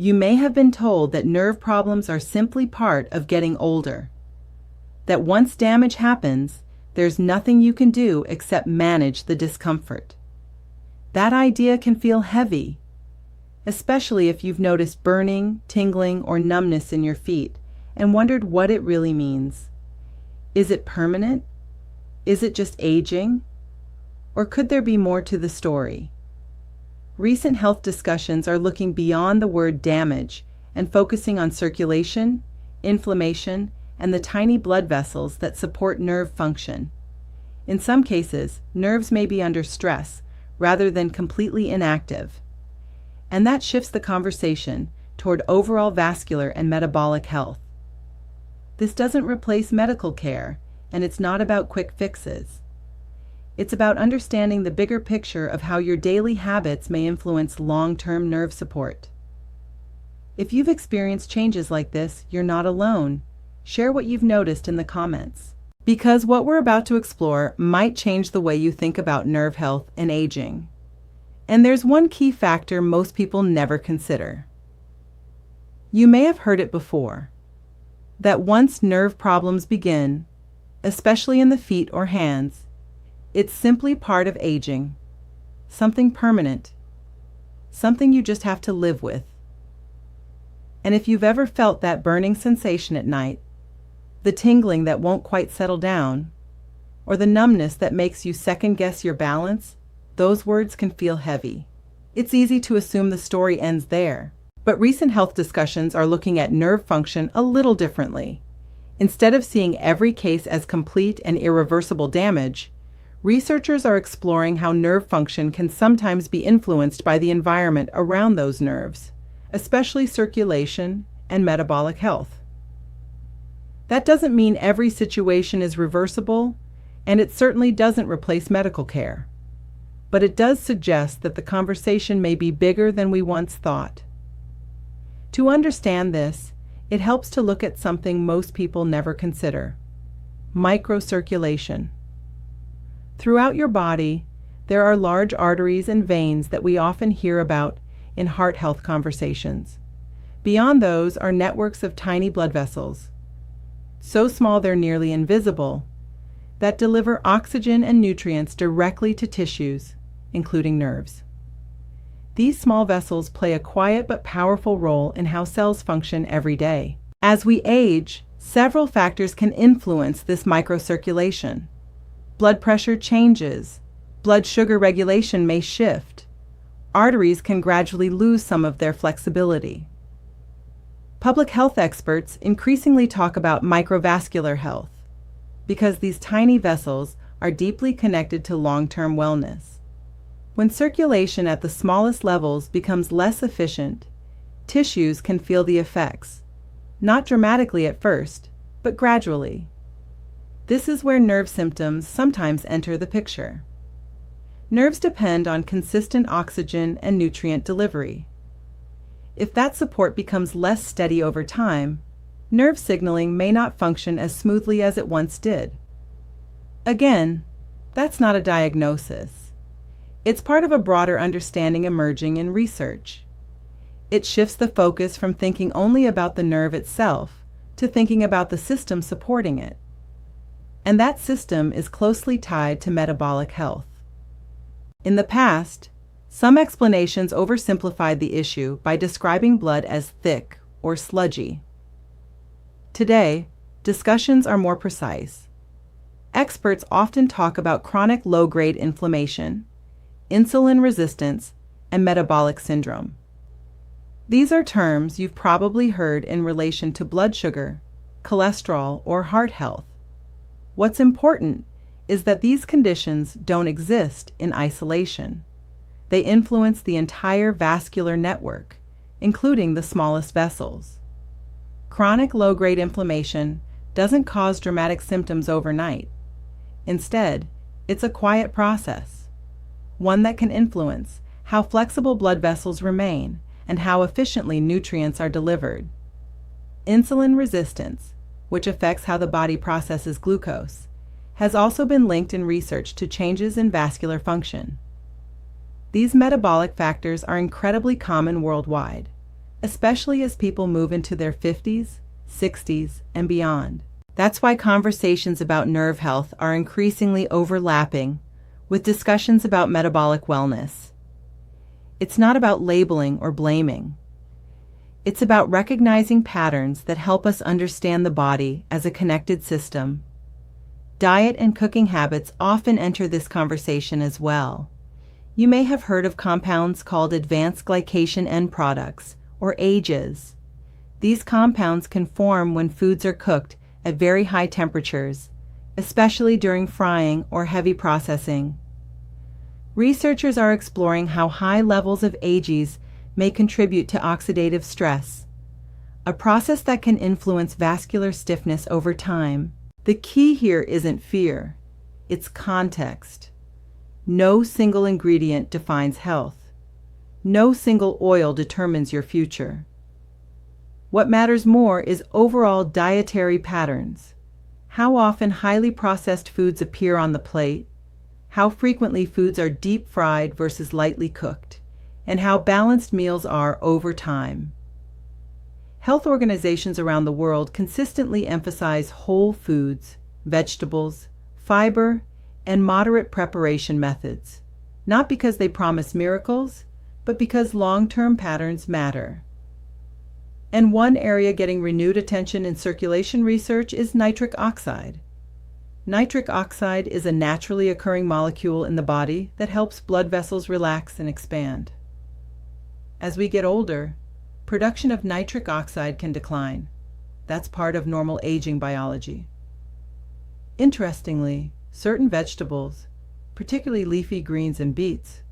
You may have been told that nerve problems are simply part of getting older. That once damage happens, there's nothing you can do except manage the discomfort. That idea can feel heavy, especially if you've noticed burning, tingling, or numbness in your feet and wondered what it really means. Is it permanent? Is it just aging? Or could there be more to the story? Recent health discussions are looking beyond the word damage and focusing on circulation, inflammation, and the tiny blood vessels that support nerve function. In some cases, nerves may be under stress rather than completely inactive. And that shifts the conversation toward overall vascular and metabolic health. This doesn't replace medical care, and it's not about quick fixes. It's about understanding the bigger picture of how your daily habits may influence long-term nerve support. If you've experienced changes like this, you're not alone. Share what you've noticed in the comments. Because what we're about to explore might change the way you think about nerve health and aging. And there's one key factor most people never consider. You may have heard it before, that once nerve problems begin, especially in the feet or hands, it's simply part of aging, something permanent, something you just have to live with. And if you've ever felt that burning sensation at night, the tingling that won't quite settle down, or the numbness that makes you second-guess your balance, those words can feel heavy. It's easy to assume the story ends there, but recent health discussions are looking at nerve function a little differently. Instead of seeing every case as complete and irreversible damage, researchers are exploring how nerve function can sometimes be influenced by the environment around those nerves, especially circulation and metabolic health. That doesn't mean every situation is reversible, and it certainly doesn't replace medical care. But it does suggest that the conversation may be bigger than we once thought. To understand this, it helps to look at something most people never consider: microcirculation. Throughout your body, there are large arteries and veins that we often hear about in heart health conversations. Beyond those are networks of tiny blood vessels, so small they're nearly invisible, that deliver oxygen and nutrients directly to tissues, including nerves. These small vessels play a quiet but powerful role in how cells function every day. As we age, several factors can influence this microcirculation. Blood pressure changes, blood sugar regulation may shift, arteries can gradually lose some of their flexibility. Public health experts increasingly talk about microvascular health because these tiny vessels are deeply connected to long-term wellness. When circulation at the smallest levels becomes less efficient, tissues can feel the effects, not dramatically at first, but gradually. This is where nerve symptoms sometimes enter the picture. Nerves depend on consistent oxygen and nutrient delivery. If that support becomes less steady over time, nerve signaling may not function as smoothly as it once did. Again, that's not a diagnosis. It's part of a broader understanding emerging in research. It shifts the focus from thinking only about the nerve itself to thinking about the system supporting it. And that system is closely tied to metabolic health. In the past, some explanations oversimplified the issue by describing blood as thick or sludgy. Today, discussions are more precise. Experts often talk about chronic low-grade inflammation, insulin resistance, and metabolic syndrome. These are terms you've probably heard in relation to blood sugar, cholesterol, or heart health. What's important is that these conditions don't exist in isolation. They influence the entire vascular network, including the smallest vessels. Chronic low-grade inflammation doesn't cause dramatic symptoms overnight. Instead, it's a quiet process, one that can influence how flexible blood vessels remain and how efficiently nutrients are delivered. Insulin resistance, which affects how the body processes glucose, has also been linked in research to changes in vascular function. These metabolic factors are incredibly common worldwide, especially as people move into their 50s, 60s, and beyond. That's why conversations about nerve health are increasingly overlapping with discussions about metabolic wellness. It's not about labeling or blaming. It's about recognizing patterns that help us understand the body as a connected system. Diet and cooking habits often enter this conversation as well. You may have heard of compounds called advanced glycation end products, or AGEs. These compounds can form when foods are cooked at very high temperatures, especially during frying or heavy processing. Researchers are exploring how high levels of AGEs may contribute to oxidative stress, a process that can influence vascular stiffness over time. The key here isn't fear, it's context. No single ingredient defines health. No single oil determines your future. What matters more is overall dietary patterns. How often highly processed foods appear on the plate, how frequently foods are deep fried versus lightly cooked, and how balanced meals are over time. Health organizations around the world consistently emphasize whole foods, vegetables, fiber, and moderate preparation methods, not because they promise miracles, but because long-term patterns matter. And one area getting renewed attention in circulation research is nitric oxide. Nitric oxide is a naturally occurring molecule in the body that helps blood vessels relax and expand. As we get older, production of nitric oxide can decline. That's part of normal aging biology. Interestingly, certain vegetables, particularly leafy greens and beets,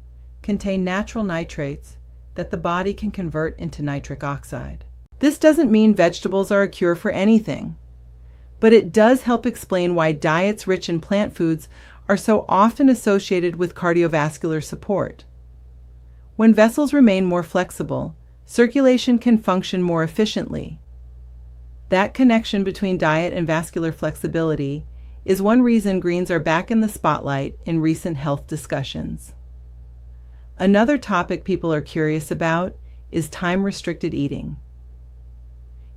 contain natural nitrates that the body can convert into nitric oxide. This doesn't mean vegetables are a cure for anything, but it does help explain why diets rich in plant foods are so often associated with cardiovascular support. When vessels remain more flexible, circulation can function more efficiently. That connection between diet and vascular flexibility is one reason greens are back in the spotlight in recent health discussions. Another topic people are curious about is time-restricted eating.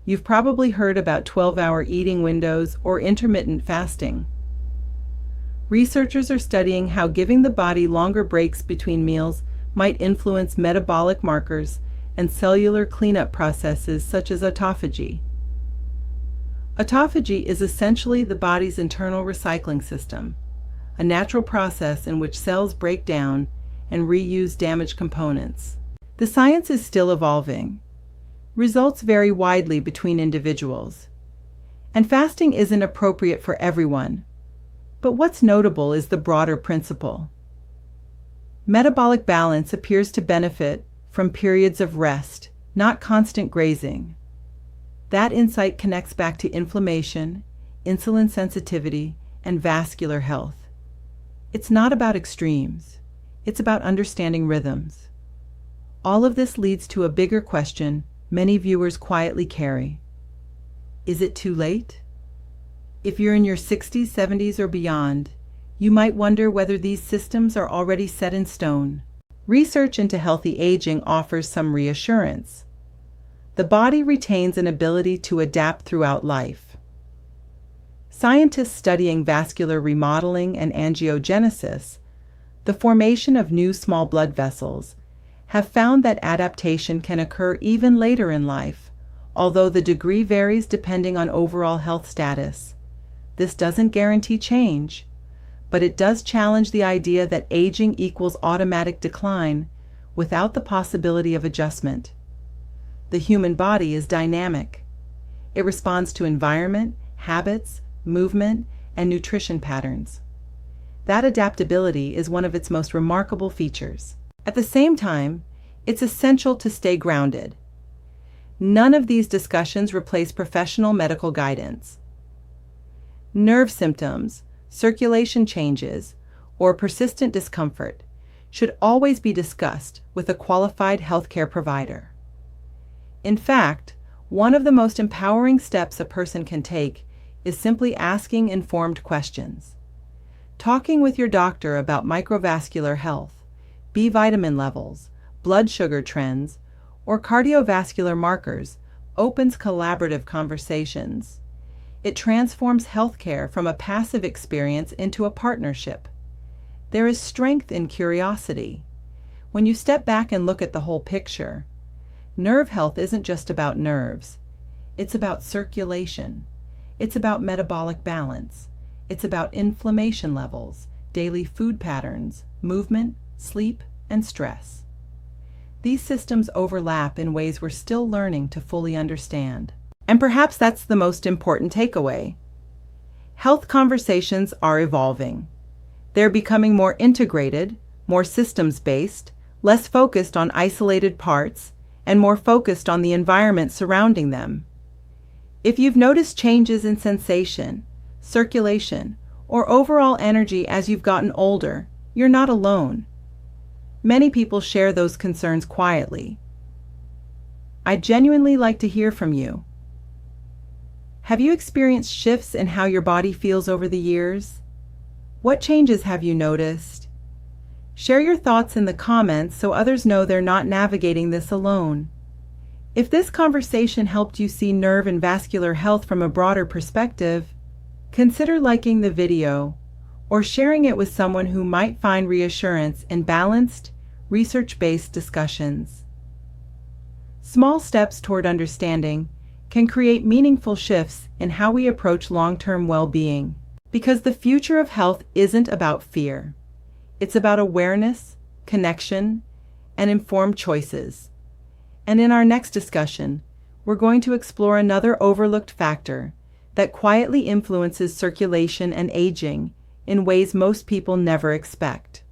You've probably heard about 12-hour eating windows or intermittent fasting. Researchers are studying how giving the body longer breaks between meals might influence metabolic markers and cellular cleanup processes such as autophagy. Autophagy is essentially the body's internal recycling system, a natural process in which cells break down and reuse damaged components. The science is still evolving. Results vary widely between individuals, and fasting isn't appropriate for everyone. But what's notable is the broader principle. Metabolic balance appears to benefit from periods of rest, not constant grazing. That insight connects back to inflammation, insulin sensitivity, and vascular health. It's not about extremes. It's about understanding rhythms. All of this leads to a bigger question many viewers quietly carry. Is it too late? If you're in your 60s, 70s, or beyond, you might wonder whether these systems are already set in stone. Research into healthy aging offers some reassurance. The body retains an ability to adapt throughout life. Scientists studying vascular remodeling and angiogenesis, the formation of new small blood vessels, have found that adaptation can occur even later in life, although the degree varies depending on overall health status. This doesn't guarantee change, but it does challenge the idea that aging equals automatic decline without the possibility of adjustment. The human body is dynamic. It responds to environment, habits, movement, and nutrition patterns. That adaptability is one of its most remarkable features. At the same time, it's essential to stay grounded. None of these discussions replace professional medical guidance. Nerve symptoms, circulation changes, or persistent discomfort should always be discussed with a qualified healthcare provider. In fact, one of the most empowering steps a person can take is simply asking informed questions. Talking with your doctor about microvascular health, B vitamin levels, blood sugar trends, or cardiovascular markers opens collaborative conversations. It transforms healthcare from a passive experience into a partnership. There is strength in curiosity. When you step back and look at the whole picture, nerve health isn't just about nerves. It's about circulation. It's about metabolic balance. It's about inflammation levels, daily food patterns, movement, sleep, and stress. These systems overlap in ways we're still learning to fully understand. And perhaps that's the most important takeaway. Health conversations are evolving. They're becoming more integrated, more systems-based, less focused on isolated parts, and more focused on the environment surrounding them. If you've noticed changes in sensation, circulation, or overall energy as you've gotten older, you're not alone. Many people share those concerns quietly. I'd genuinely like to hear from you. Have you experienced shifts in how your body feels over the years? What changes have you noticed? Share your thoughts in the comments so others know they're not navigating this alone. If this conversation helped you see nerve and vascular health from a broader perspective, consider liking the video or sharing it with someone who might find reassurance in balanced, research-based discussions. Small steps toward understanding can create meaningful shifts in how we approach long-term well-being, because the future of health isn't about fear. It's about awareness, connection, and informed choices. And in our next discussion, we're going to explore another overlooked factor that quietly influences circulation and aging in ways most people never expect.